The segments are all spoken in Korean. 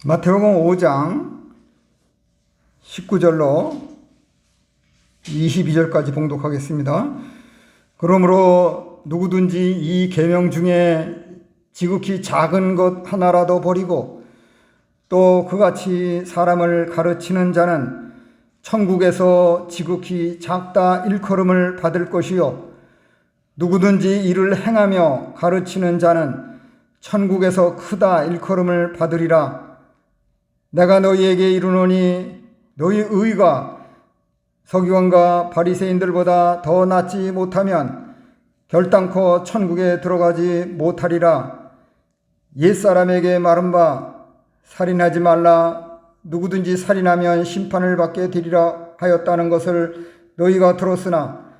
마태복음 5장 19절로 22절까지 봉독하겠습니다. 그러므로 누구든지 이 계명 중에 지극히 작은 것 하나라도 버리고 또 그같이 사람을 가르치는 자는 천국에서 지극히 작다 일컬음을 받을 것이요 누구든지 이를 행하며 가르치는 자는 천국에서 크다 일컬음을 받으리라. 내가 너희에게 이르노니 너희 의가 서기관과 바리새인들보다 더 낫지 못하면 결단코 천국에 들어가지 못하리라. 옛사람에게 말한 바 살인하지 말라. 누구든지 살인하면 심판을 받게 되리라 하였다는 것을 너희가 들었으나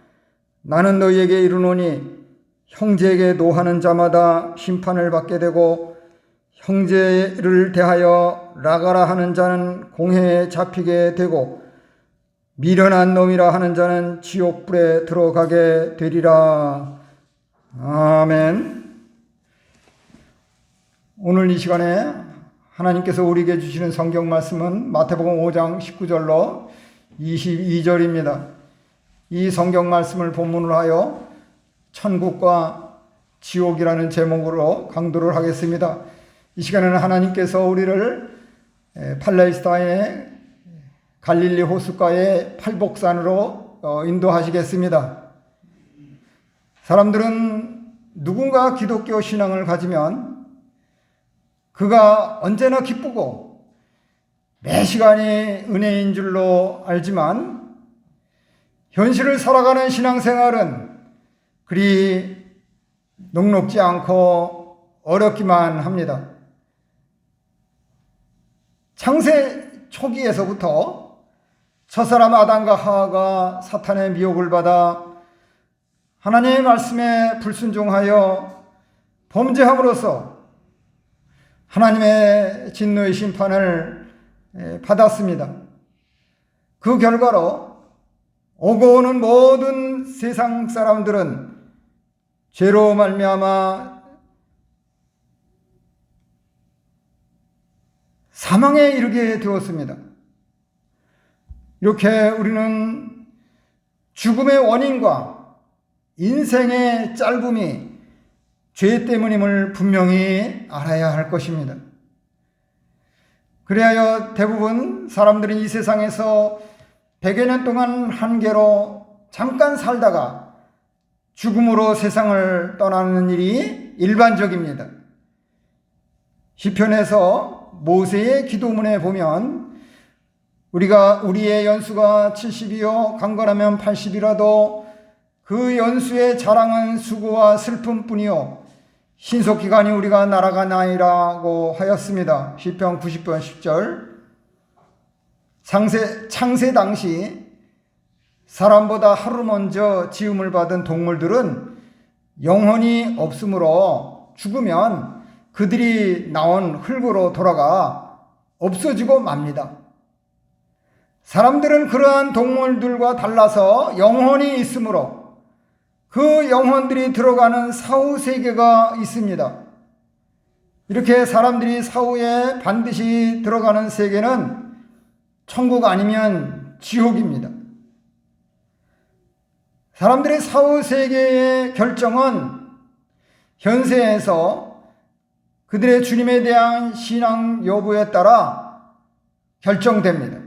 나는 너희에게 이르노니 형제에게 노하는 자마다 심판을 받게 되고 형제를 대하여 라가라 하는 자는 공회에 잡히게 되고 미련한 놈이라 하는 자는 지옥불에 들어가게 되리라. 아멘. 오늘 이 시간에 하나님께서 우리에게 주시는 성경 말씀은 마태복음 5장 19절로 22절입니다. 이 성경 말씀을 본문으로 하여 천국과 지옥이라는 제목으로 강도를 하겠습니다. 이 시간에는 하나님께서 우리를 팔레스타인의 갈릴리 호숫가의 팔복산으로 인도하시겠습니다. 사람들은 누군가 기독교 신앙을 가지면 그가 언제나 기쁘고 매 시간이 은혜인 줄로 알지만 현실을 살아가는 신앙생활은 그리 녹록지 않고 어렵기만 합니다. 창세 초기에서부터 첫사람 아담과 하와가 사탄의 미혹을 받아 하나님의 말씀에 불순종하여 범죄함으로써 하나님의 진노의 심판을 받았습니다. 그 결과로 오고 오는 모든 세상 사람들은 죄로 말미암아 사망에 이르게 되었습니다. 이렇게 우리는 죽음의 원인과 인생의 짧음이 죄 때문임을 분명히 알아야 할 것입니다. 그래야 대부분 사람들은 이 세상에서 100여 년 동안 한계로 잠깐 살다가 죽음으로 세상을 떠나는 일이 일반적입니다. 시편에서 모세의 기도문에 보면 우리의 연수가 70이요 강건하면 80이라도 그 연수의 자랑은 수고와 슬픔뿐이요 신속히 가니 우리가 날아가나이라고 하였습니다. 시편 90편 10절. 창세 당시 사람보다 하루 먼저 지음을 받은 동물들은 영혼이 없으므로 죽으면 그들이 나온 흙으로 돌아가 없어지고 맙니다. 사람들은 그러한 동물들과 달라서 영혼이 있으므로 그 영혼들이 들어가는 사후 세계가 있습니다. 이렇게 사람들이 사후에 반드시 들어가는 세계는 천국 아니면 지옥입니다. 사람들의 사후 세계의 결정은 현세에서 그들의 주님에 대한 신앙 여부에 따라 결정됩니다.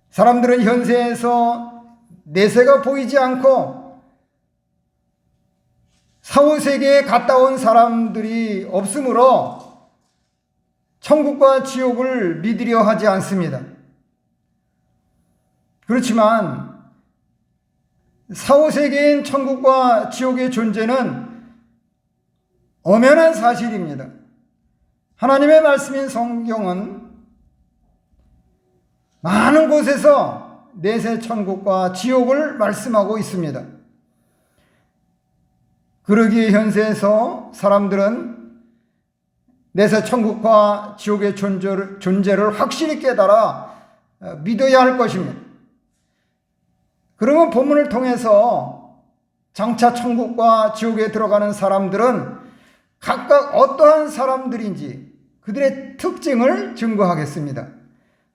사람들은 현세에서 내세가 보이지 않고 사후 세계에 갔다 온 사람들이 없으므로 천국과 지옥을 믿으려 하지 않습니다. 그렇지만 사후 세계인 천국과 지옥의 존재는 엄연한 사실입니다. 하나님의 말씀인 성경은 많은 곳에서 내세 천국과 지옥을 말씀하고 있습니다. 그러기에 현세에서 사람들은 내세 천국과 지옥의 존재를 확실히 깨달아 믿어야 할 것입니다. 그러면 본문을 통해서 장차 천국과 지옥에 들어가는 사람들은 각각 어떠한 사람들인지 그들의 특징을 증거하겠습니다.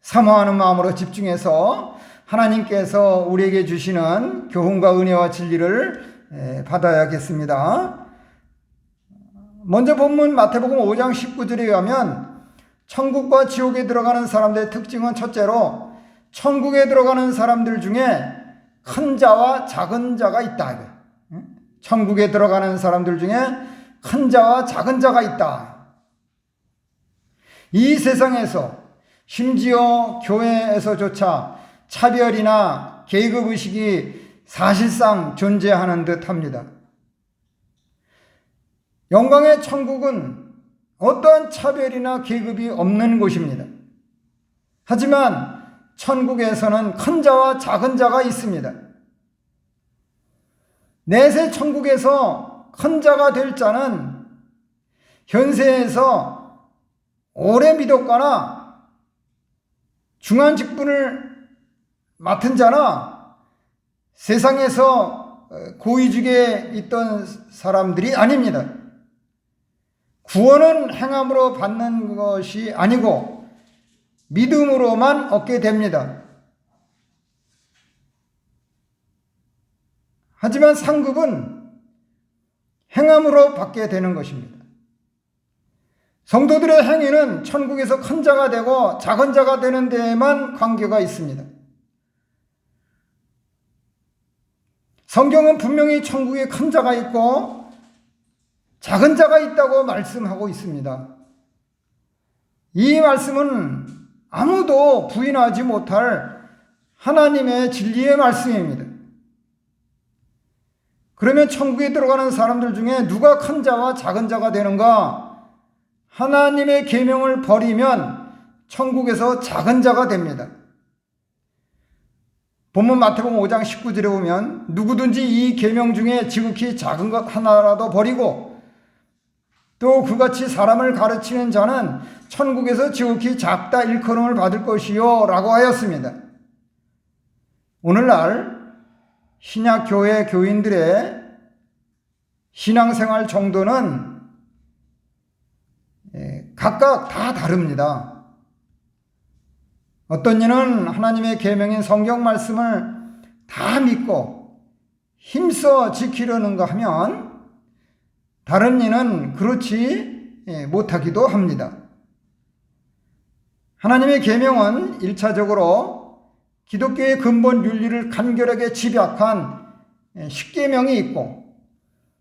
사모하는 마음으로 집중해서 하나님께서 우리에게 주시는 교훈과 은혜와 진리를 받아야겠습니다. 먼저 본문 마태복음 5장 19절에 의하면 천국과 지옥에 들어가는 사람들의 특징은 첫째로 천국에 들어가는 사람들 중에 큰 자와 작은 자가 있다. 천국에 들어가는 사람들 중에 큰 자와 작은 자가 있다. 이 세상에서 심지어 교회에서조차 차별이나 계급의식이 사실상 존재하는 듯합니다. 영광의 천국은 어떠한 차별이나 계급이 없는 곳입니다. 하지만 천국에서는 큰 자와 작은 자가 있습니다. 내세 천국에서 큰 자가 될 자는 현세에서 오래 믿었거나 중한 직분을 맡은 자나 세상에서 고위직에 있던 사람들이 아닙니다. 구원은 행함으로 받는 것이 아니고 믿음으로만 얻게 됩니다. 하지만 상급은 행함으로 받게 되는 것입니다. 성도들의 행위는 천국에서 큰 자가 되고 작은 자가 되는 데에만 관계가 있습니다. 성경은 분명히 천국에 큰 자가 있고 작은 자가 있다고 말씀하고 있습니다. 이 말씀은 아무도 부인하지 못할 하나님의 진리의 말씀입니다. 그러면 천국에 들어가는 사람들 중에 누가 큰 자와 작은 자가 되는가? 하나님의 계명을 버리면 천국에서 작은 자가 됩니다. 본문 마태복음 5장 19절에 보면 누구든지 이 계명 중에 지극히 작은 것 하나라도 버리고 또 그같이 사람을 가르치는 자는 천국에서 지극히 작다 일컬음을 받을 것이요 라고 하였습니다. 오늘날 신약교회 교인들의 신앙생활 정도는 각각 다 다릅니다. 어떤 이는 하나님의 계명인 성경 말씀을 다 믿고 힘써 지키려는가 하면 다른 이는 그렇지 못하기도 합니다. 하나님의 계명은 1차적으로 기독교의 근본 윤리를 간결하게 집약한 십계명이 있고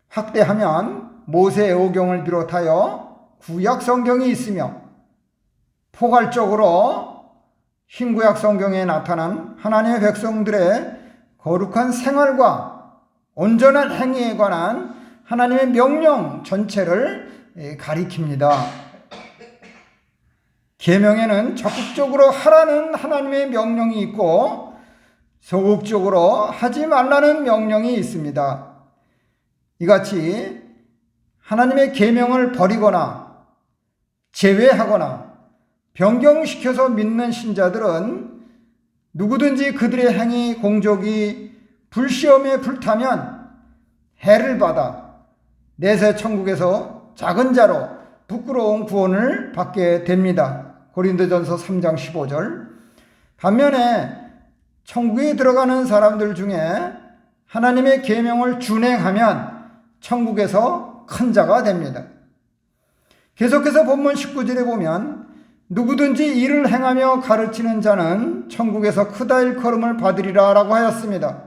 확대하면 모세오경을 비롯하여 구약 성경이 있으며 포괄적으로 신구약 성경에 나타난 하나님의 백성들의 거룩한 생활과 온전한 행위에 관한 하나님의 명령 전체를 가리킵니다. 계명에는 적극적으로 하라는 하나님의 명령이 있고 소극적으로 하지 말라는 명령이 있습니다. 이같이 하나님의 계명을 버리거나 제외하거나 변경시켜서 믿는 신자들은 누구든지 그들의 행위 공적이 불시험에 불타면 해를 받아 내세 천국에서 작은 자로 부끄러운 구원을 받게 됩니다. 고린도전서 3장 15절. 반면에 천국에 들어가는 사람들 중에 하나님의 계명을 준행하면 천국에서 큰 자가 됩니다. 계속해서 본문 19절에 보면 누구든지 이를 행하며 가르치는 자는 천국에서 크다 일컬음을 받으리라 라고 하였습니다.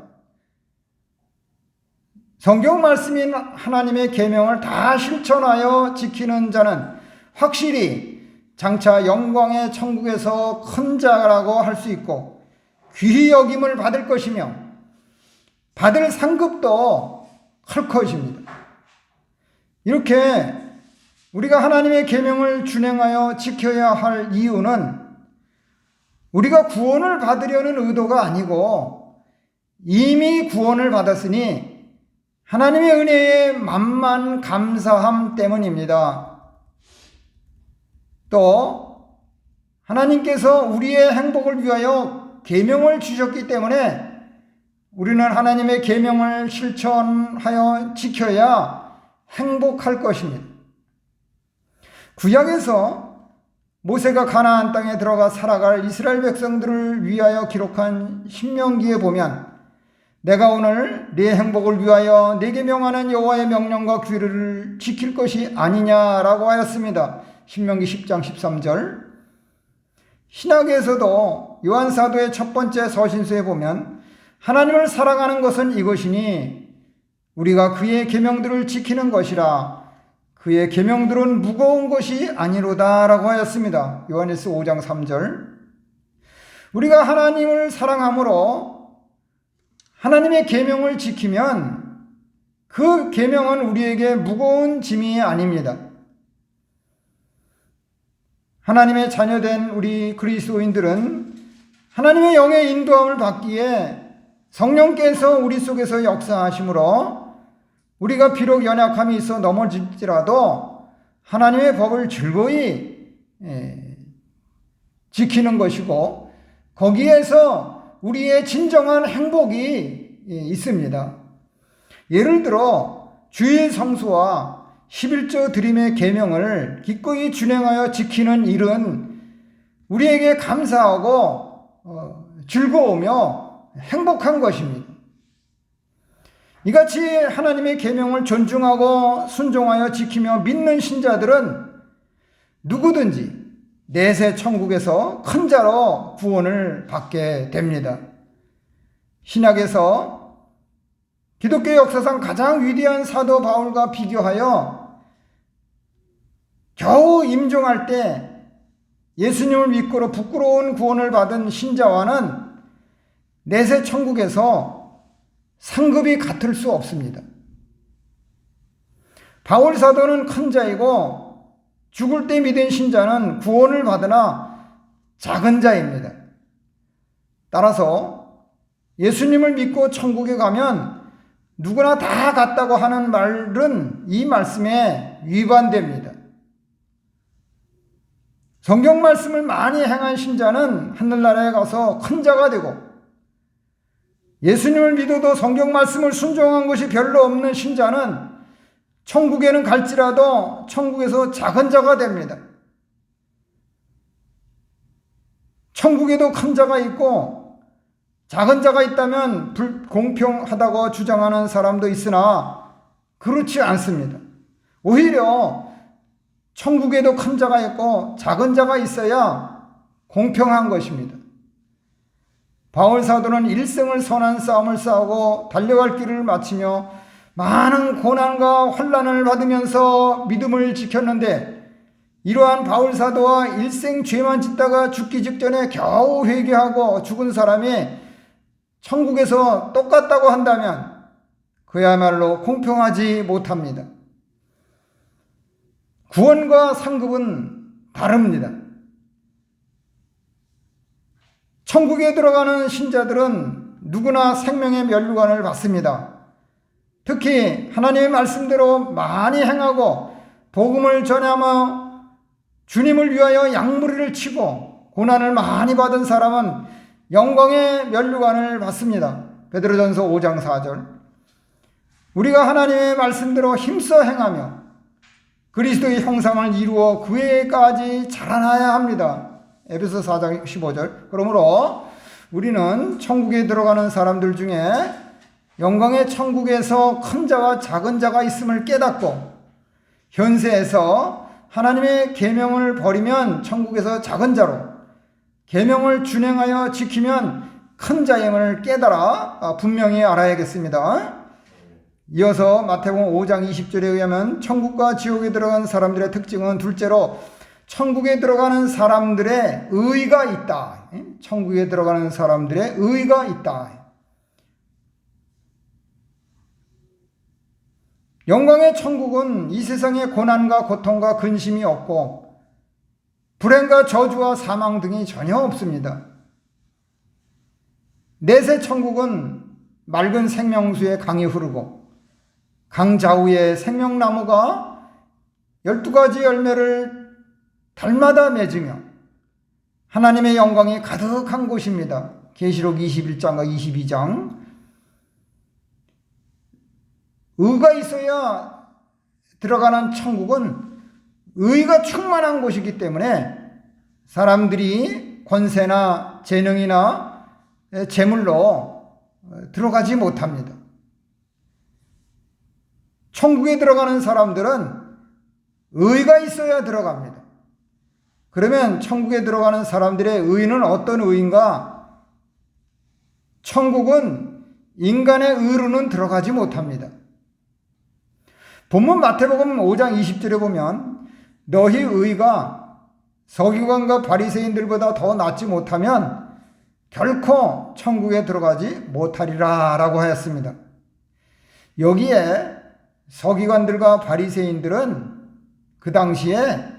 성경 말씀인 하나님의 계명을 다 실천하여 지키는 자는 확실히 장차 영광의 천국에서 큰 자라고 할 수 있고 귀히 여김을 받을 것이며 받을 상급도 클 것입니다. 이렇게 우리가 하나님의 계명을 준행하여 지켜야 할 이유는 우리가 구원을 받으려는 의도가 아니고 이미 구원을 받았으니 하나님의 은혜에 만만 감사함 때문입니다. 또 하나님께서 우리의 행복을 위하여 계명을 주셨기 때문에 우리는 하나님의 계명을 실천하여 지켜야 행복할 것입니다. 구약에서 모세가 가나안 땅에 들어가 살아갈 이스라엘 백성들을 위하여 기록한 신명기에 보면 내가 오늘 네 행복을 위하여 네게 명하는 여호와의 명령과 규례를 지킬 것이 아니냐라고 하였습니다. 신명기 10장 13절. 신약에서도 요한사도의 첫 번째 서신서에 보면 하나님을 사랑하는 것은 이것이니 우리가 그의 계명들을 지키는 것이라 그의 계명들은 무거운 것이 아니로다 라고 하였습니다. 요한일서 5장 3절. 우리가 하나님을 사랑함으로 하나님의 계명을 지키면 그 계명은 우리에게 무거운 짐이 아닙니다. 하나님의 자녀된 우리 그리스도인들은 하나님의 영의 인도함을 받기에 성령께서 우리 속에서 역사하심으로 우리가 비록 연약함이 있어 넘어질지라도 하나님의 법을 즐거이 지키는 것이고 거기에서 우리의 진정한 행복이 있습니다. 예를 들어 주일 성수와 11조 드림의 계명을 기꺼이 준행하여 지키는 일은 우리에게 감사하고 즐거우며 행복한 것입니다. 이같이 하나님의 계명을 존중하고 순종하여 지키며 믿는 신자들은 누구든지 내세 천국에서 큰 자로 구원을 받게 됩니다. 신약에서 기독교 역사상 가장 위대한 사도 바울과 비교하여 겨우 임종할 때 예수님을 믿고로 부끄러운 구원을 받은 신자와는 내세 천국에서 상급이 같을 수 없습니다. 바울 사도는 큰 자이고 죽을 때 믿은 신자는 구원을 받으나 작은 자입니다. 따라서 예수님을 믿고 천국에 가면 누구나 다 같다고 하는 말은 이 말씀에 위반됩니다. 성경 말씀을 많이 행한 신자는 하늘나라에 가서 큰 자가 되고 예수님을 믿어도 성경 말씀을 순종한 것이 별로 없는 신자는 천국에는 갈지라도 천국에서 작은 자가 됩니다. 천국에도 큰 자가 있고 작은 자가 있다면 불공평하다고 주장하는 사람도 있으나 그렇지 않습니다. 오히려 천국에도 큰 자가 있고 작은 자가 있어야 공평한 것입니다. 바울 사도는 일생을 선한 싸움을 싸우고 달려갈 길을 마치며 많은 고난과 환난을 받으면서 믿음을 지켰는데 이러한 바울 사도와 일생 죄만 짓다가 죽기 직전에 겨우 회개하고 죽은 사람이 천국에서 똑같다고 한다면 그야말로 공평하지 못합니다. 구원과 상급은 다릅니다. 천국에 들어가는 신자들은 누구나 생명의 면류관을 받습니다. 특히 하나님의 말씀대로 많이 행하고 복음을 전하며 주님을 위하여 양무리를 치고 고난을 많이 받은 사람은 영광의 면류관을 받습니다. 베드로전서 5장 4절. 우리가 하나님의 말씀대로 힘써 행하며 그리스도의 형상을 이루어 그에까지 자라나야 합니다. 에베소 4장 15절. 그러므로 우리는 천국에 들어가는 사람들 중에 영광의 천국에서 큰 자와 작은 자가 있음을 깨닫고 현세에서 하나님의 계명을 버리면 천국에서 작은 자로, 계명을 준행하여 지키면 큰 자임을 깨달아 분명히 알아야겠습니다. 이어서 마태복음 5장 20절에 의하면 천국과 지옥에 들어간 사람들의 특징은 둘째로 천국에 들어가는 사람들의 의가 있다. 천국에 들어가는 사람들의 의가 있다. 영광의 천국은 이 세상에 고난과 고통과 근심이 없고 불행과 저주와 사망 등이 전혀 없습니다. 내세 천국은 맑은 생명수의 강이 흐르고 강 좌우에 생명나무가 12가지 열매를 달마다 맺으며 하나님의 영광이 가득한 곳입니다. 계시록 21장과 22장. 의가 있어야 들어가는 천국은 의가 충만한 곳이기 때문에 사람들이 권세나 재능이나 재물로 들어가지 못합니다. 천국에 들어가는 사람들은 의가 있어야 들어갑니다. 그러면 천국에 들어가는 사람들의 의는 어떤 의인가? 천국은 인간의 의로는 들어가지 못합니다. 본문 마태복음 5장 20절에 보면 너희 의가 서기관과 바리새인들보다 더 낫지 못하면 결코 천국에 들어가지 못하리라 라고 하였습니다. 여기에 서기관들과 바리새인들은 그 당시에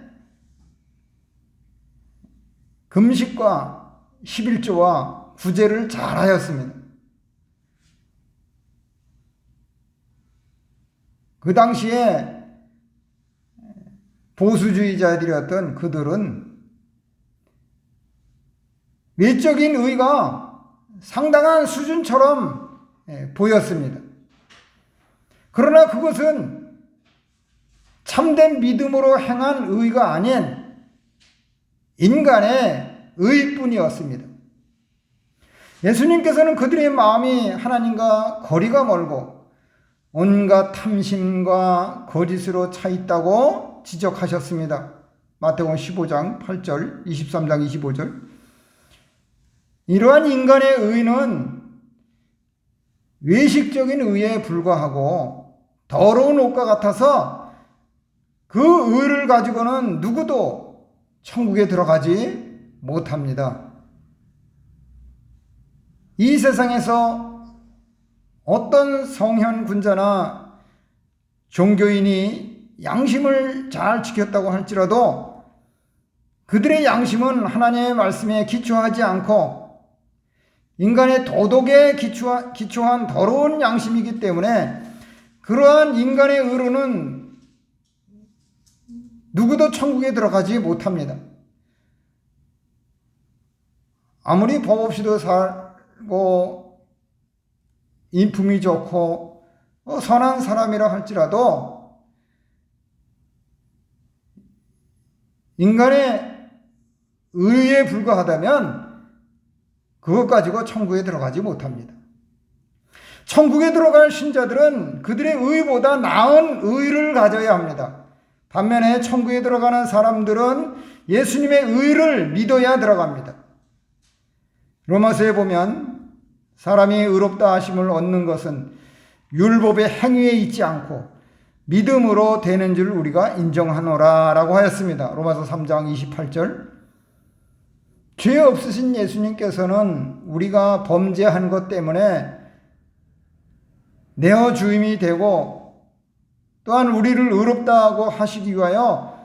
금식과 11조와 구제를 잘하였습니다. 그 당시에 보수주의자들이었던 그들은 외적인 의가 상당한 수준처럼 보였습니다. 그러나 그것은 참된 믿음으로 행한 의가 아닌 인간의 의뿐이었습니다. 예수님께서는 그들의 마음이 하나님과 거리가 멀고 온갖 탐심과 거짓으로 차 있다고 지적하셨습니다. 마태복음 15장 8절, 23장 25절. 이러한 인간의 의는 외식적인 의에 불과하고 더러운 옷과 같아서 그 의를 가지고는 누구도 천국에 들어가지 못합니다. 이 세상에서 어떤 성현군자나 종교인이 양심을 잘 지켰다고 할지라도 그들의 양심은 하나님의 말씀에 기초하지 않고 인간의 도덕에 기초한 더러운 양심이기 때문에 그러한 인간의 의로는 누구도 천국에 들어가지 못합니다. 아무리 법 없이도 살고 인품이 좋고 선한 사람이라 할지라도 인간의 의에 불과하다면 그것 가지고 천국에 들어가지 못합니다. 천국에 들어갈 신자들은 그들의 의보다 나은 의를 가져야 합니다. 반면에 천국에 들어가는 사람들은 예수님의 의를 믿어야 들어갑니다. 로마서에 보면 사람이 의롭다 하심을 얻는 것은 율법의 행위에 있지 않고 믿음으로 되는 줄 우리가 인정하노라 라고 하였습니다. 로마서 3장 28절. 죄 없으신 예수님께서는 우리가 범죄한 것 때문에 내어 주임이 되고 또한 우리를 의롭다고 하시기 위하여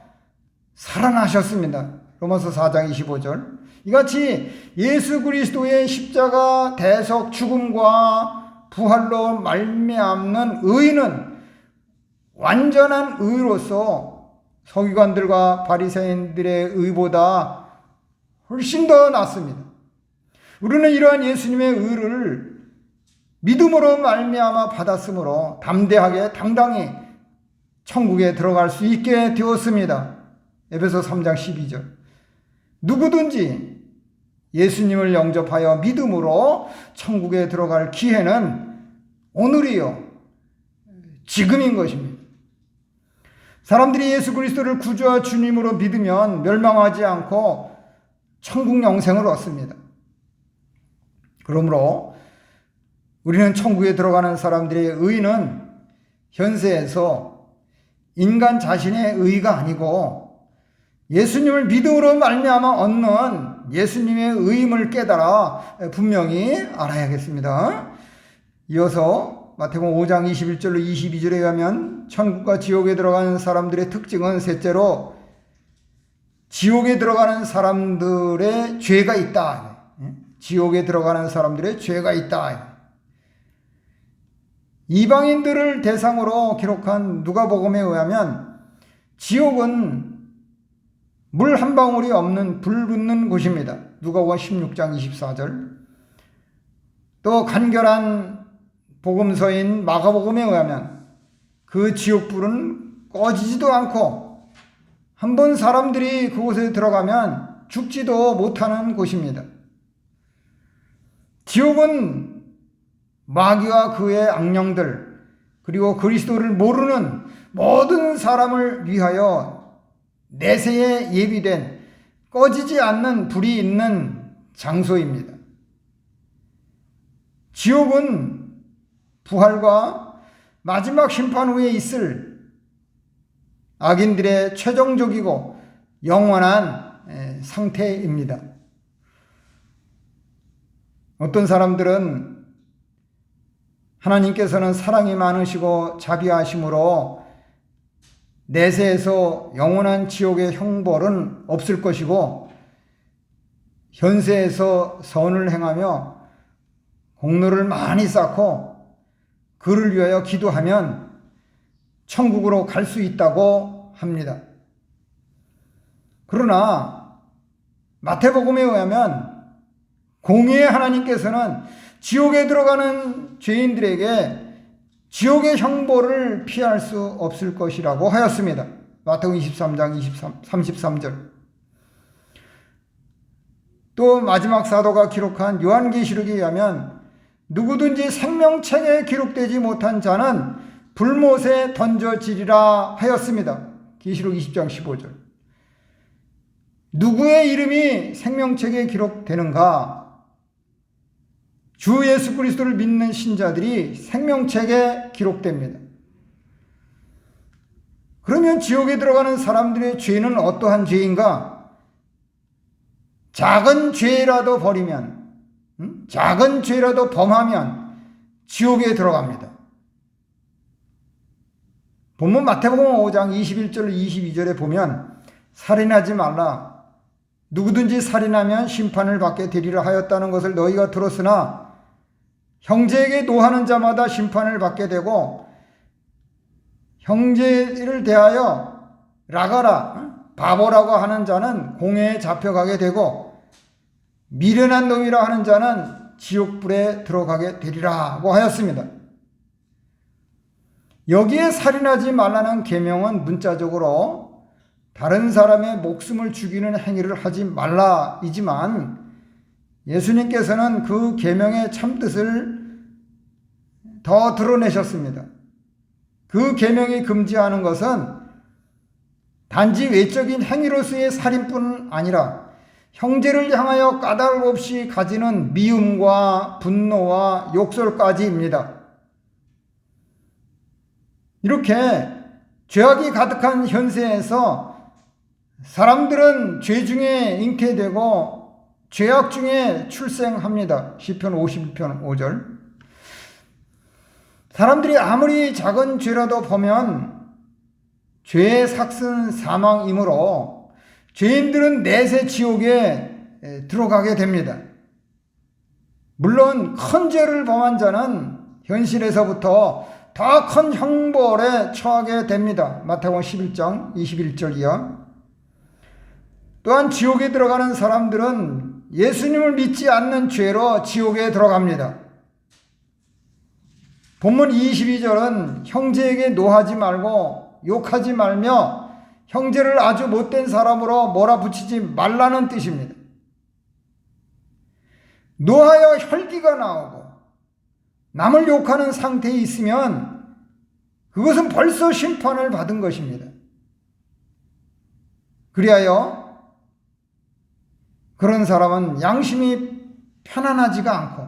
살아나셨습니다. 로마서 4장 25절. 이같이 예수 그리스도의 십자가 대속 죽음과 부활로 말미암는 의는 완전한 의로서 서기관들과 바리새인들의 의보다 훨씬 더 낫습니다. 우리는 이러한 예수님의 의를 믿음으로 말미암아 받았으므로 담대하게 당당히 천국에 들어갈 수 있게 되었습니다. 에베소 3장 12절. 누구든지 예수님을 영접하여 믿음으로 천국에 들어갈 기회는 오늘이요, 지금인 것입니다. 사람들이 예수 그리스도를 구주와 주님으로 믿으면 멸망하지 않고 천국 영생을 얻습니다. 그러므로 우리는 천국에 들어가는 사람들의 의는 현세에서 인간 자신의 의가 아니고 예수님을 믿음으로 말미암아 얻는 예수님의 의임을 깨달아 분명히 알아야겠습니다. 이어서 마태복음 5장 21절로 22절에 가면 천국과 지옥에 들어가는 사람들의 특징은 셋째로 지옥에 들어가는 사람들의 죄가 있다. 지옥에 들어가는 사람들의 죄가 있다. 이방인들을 대상으로 기록한 누가복음에 의하면 지옥은 물 한 방울이 없는 불 붙는 곳입니다. 누가복음 16장 24절. 또 간결한 복음서인 마가복음에 의하면 그 지옥불은 꺼지지도 않고 한번 사람들이 그곳에 들어가면 죽지도 못하는 곳입니다. 지옥은 마귀와 그의 악령들, 그리고 그리스도를 모르는 모든 사람을 위하여 내세에 예비된 꺼지지 않는 불이 있는 장소입니다. 지옥은 부활과 마지막 심판 후에 있을 악인들의 최종적이고 영원한 상태입니다. 어떤 사람들은 하나님께서는 사랑이 많으시고 자비하심으로 내세에서 영원한 지옥의 형벌은 없을 것이고 현세에서 선을 행하며 공로를 많이 쌓고 그를 위하여 기도하면 천국으로 갈 수 있다고 합니다. 그러나 마태복음에 의하면 공의의 하나님께서는 지옥에 들어가는 죄인들에게 지옥의 형벌을 피할 수 없을 것이라고 하였습니다. 마태복음 23장 33절. 또 마지막 사도가 기록한 요한계시록에 의하면 누구든지 생명책에 기록되지 못한 자는 불못에 던져지리라 하였습니다. 계시록 20장 15절. 누구의 이름이 생명책에 기록되는가? 주 예수 그리스도를 믿는 신자들이 생명책에 기록됩니다. 그러면 지옥에 들어가는 사람들의 죄는 어떠한 죄인가? 작은 죄라도 버리면, 작은 죄라도 범하면 지옥에 들어갑니다. 본문 마태복음 5장 21절 22절에 보면 살인하지 말라. 누구든지 살인하면 심판을 받게 되리라 하였다는 것을 너희가 들었으나 형제에게 노하는 자마다 심판을 받게 되고 형제를 대하여 라가라 바보라고 하는 자는 공회에 잡혀가게 되고 미련한 놈이라 하는 자는 지옥불에 들어가게 되리라고 하였습니다. 여기에 살인하지 말라는 계명은 문자적으로 다른 사람의 목숨을 죽이는 행위를 하지 말라이지만 예수님께서는 그 계명의 참뜻을 더 드러내셨습니다. 그 계명이 금지하는 것은 단지 외적인 행위로서의 살인뿐 아니라 형제를 향하여 까닭 없이 가지는 미움과 분노와 욕설까지입니다. 이렇게 죄악이 가득한 현세에서 사람들은 죄 중에 잉태되고 죄악 중에 출생합니다. 시편 51편 5절. 사람들이 아무리 작은 죄라도 보면 죄의 삭은 사망이므로 죄인들은 내세 지옥에 들어가게 됩니다. 물론 큰 죄를 범한 자는 현실에서부터 더 큰 형벌에 처하게 됩니다. 마태복음 11장 21절 이하. 또한 지옥에 들어가는 사람들은 예수님을 믿지 않는 죄로 지옥에 들어갑니다. 본문 22절은 형제에게 노하지 말고 욕하지 말며 형제를 아주 못된 사람으로 몰아붙이지 말라는 뜻입니다. 노하여 혈기가 나오고 남을 욕하는 상태에 있으면 그것은 벌써 심판을 받은 것입니다. 그리하여 그런 사람은 양심이 편안하지가 않고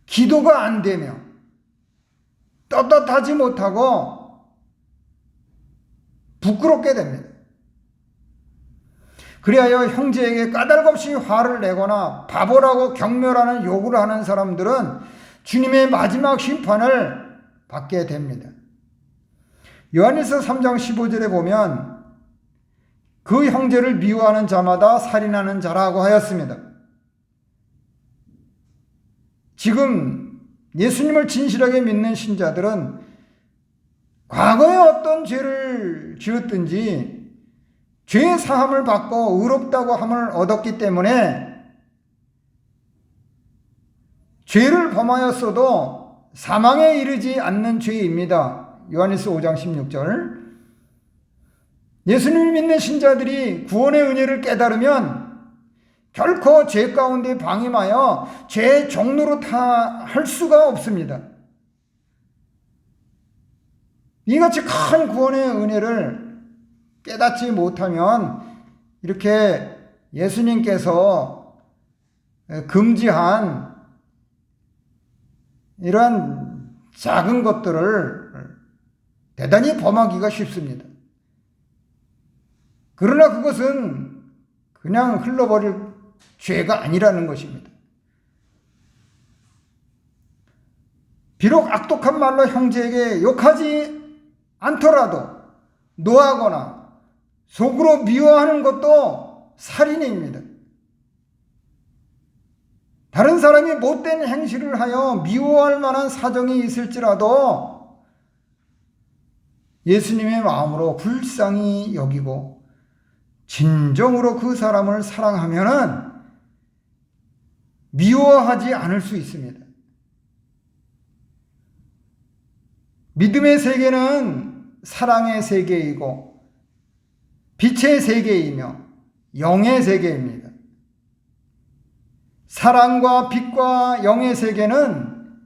기도가 안 되며 떳떳하지 못하고 부끄럽게 됩니다. 그리하여 형제에게 까닭없이 화를 내거나 바보라고 경멸하는 욕을 하는 사람들은 주님의 마지막 심판을 받게 됩니다. 요한일서 3장 15절에 보면 그 형제를 미워하는 자마다 살인하는 자라고 하였습니다. 지금 예수님을 진실하게 믿는 신자들은 과거에 어떤 죄를 지었든지 죄의 사함을 받고 의롭다고 함을 얻었기 때문에 죄를 범하였어도 사망에 이르지 않는 죄입니다. 요한일서 5장 16절. 예수님을 믿는 신자들이 구원의 은혜를 깨달으면 결코 죄 가운데 방임하여 죄의 종로로 할 수가 없습니다. 이같이 큰 구원의 은혜를 깨닫지 못하면 이렇게 예수님께서 금지한 이러한 작은 것들을 대단히 범하기가 쉽습니다. 그러나 그것은 그냥 흘러버릴 죄가 아니라는 것입니다. 비록 악독한 말로 형제에게 욕하지 않더라도 노하거나 속으로 미워하는 것도 살인입니다. 다른 사람이 못된 행실을 하여 미워할 만한 사정이 있을지라도 예수님의 마음으로 불쌍히 여기고 진정으로 그 사람을 사랑하면은 미워하지 않을 수 있습니다. 믿음의 세계는 사랑의 세계이고 빛의 세계이며 영의 세계입니다. 사랑과 빛과 영의 세계는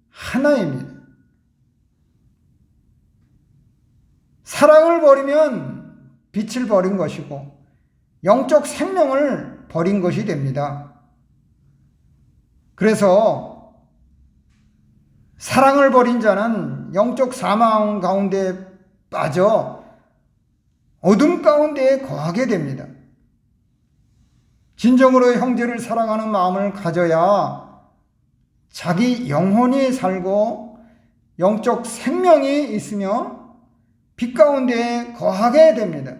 하나입니다. 사랑을 버리면 빛을 버린 것이고 영적 생명을 버린 것이 됩니다. 그래서 사랑을 버린 자는 영적 사망 가운데 빠져 어둠 가운데 거하게 됩니다. 진정으로 형제를 사랑하는 마음을 가져야 자기 영혼이 살고 영적 생명이 있으며 빛 가운데 거하게 됩니다.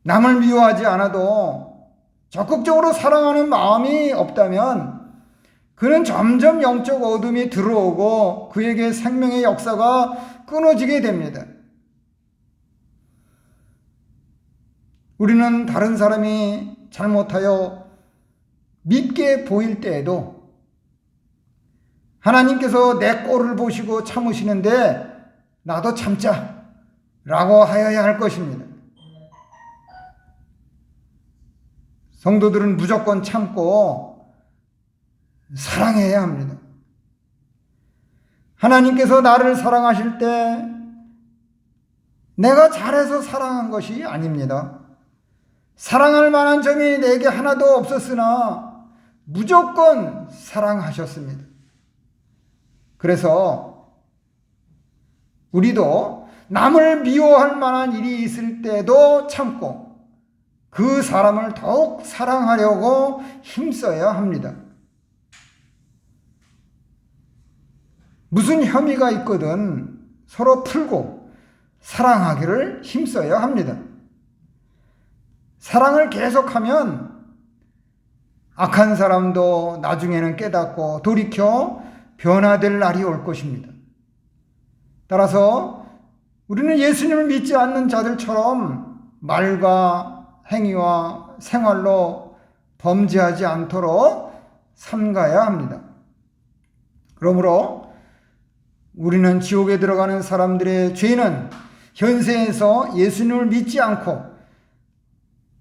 남을 미워하지 않아도 적극적으로 사랑하는 마음이 없다면 그는 점점 영적 어둠이 들어오고 그에게 생명의 역사가 끊어지게 됩니다. 우리는 다른 사람이 잘못하여 밉게 보일 때에도 하나님께서 내 꼴을 보시고 참으시는데 나도 참자 라고 하여야 할 것입니다. 성도들은 무조건 참고 사랑해야 합니다. 하나님께서 나를 사랑하실 때 내가 잘해서 사랑한 것이 아닙니다. 사랑할 만한 점이 내게 하나도 없었으나 무조건 사랑하셨습니다. 그래서 우리도 남을 미워할 만한 일이 있을 때도 참고 그 사람을 더욱 사랑하려고 힘써야 합니다. 무슨 혐의가 있거든 서로 풀고 사랑하기를 힘써야 합니다. 사랑을 계속하면 악한 사람도 나중에는 깨닫고 돌이켜 변화될 날이 올 것입니다. 따라서 우리는 예수님을 믿지 않는 자들처럼 말과 행위와 생활로 범죄하지 않도록 삼가야 합니다. 그러므로 우리는 지옥에 들어가는 사람들의 죄는 현세에서 예수님을 믿지 않고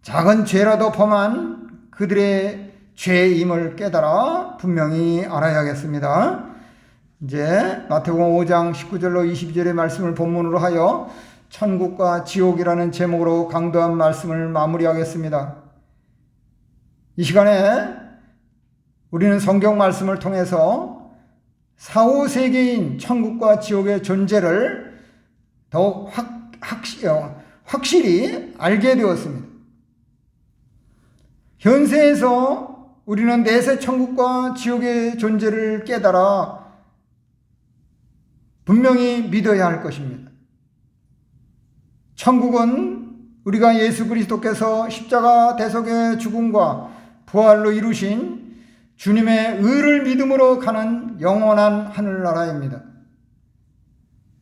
작은 죄라도 범한 그들의 죄임을 깨달아 분명히 알아야겠습니다. 이제 마태복음 5장 19절로 22절의 말씀을 본문으로 하여 천국과 지옥이라는 제목으로 강도한 말씀을 마무리하겠습니다. 이 시간에 우리는 성경 말씀을 통해서 사후세계인 천국과 지옥의 존재를 더욱 확실히 알게 되었습니다. 현세에서 우리는 내세 천국과 지옥의 존재를 깨달아 분명히 믿어야 할 것입니다. 천국은 우리가 예수 그리스도께서 십자가 대속의 죽음과 부활로 이루신 주님의 의를 믿음으로 가는 영원한 하늘나라입니다.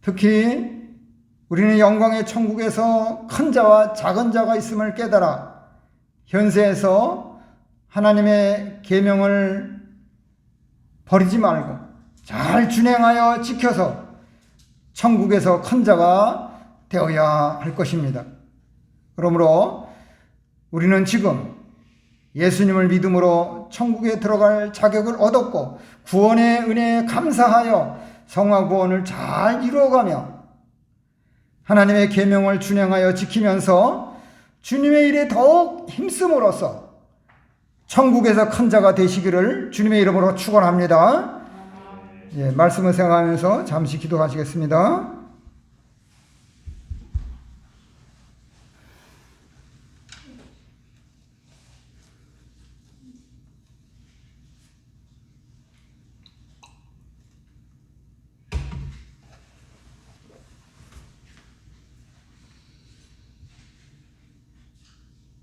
특히 우리는 영광의 천국에서 큰 자와 작은 자가 있음을 깨달아 현세에서 하나님의 계명을 버리지 말고 잘 준행하여 지켜서 천국에서 큰 자가 되어야 할 것입니다. 그러므로 우리는 지금 예수님을 믿음으로 천국에 들어갈 자격을 얻었고 구원의 은혜에 감사하여 성화 구원을 잘 이루어가며 하나님의 계명을 준행하여 지키면서 주님의 일에 더욱 힘쓰므로써 천국에서 큰 자가 되시기를 주님의 이름으로 축원합니다. 말씀을 생각하면서 잠시 기도하시겠습니다.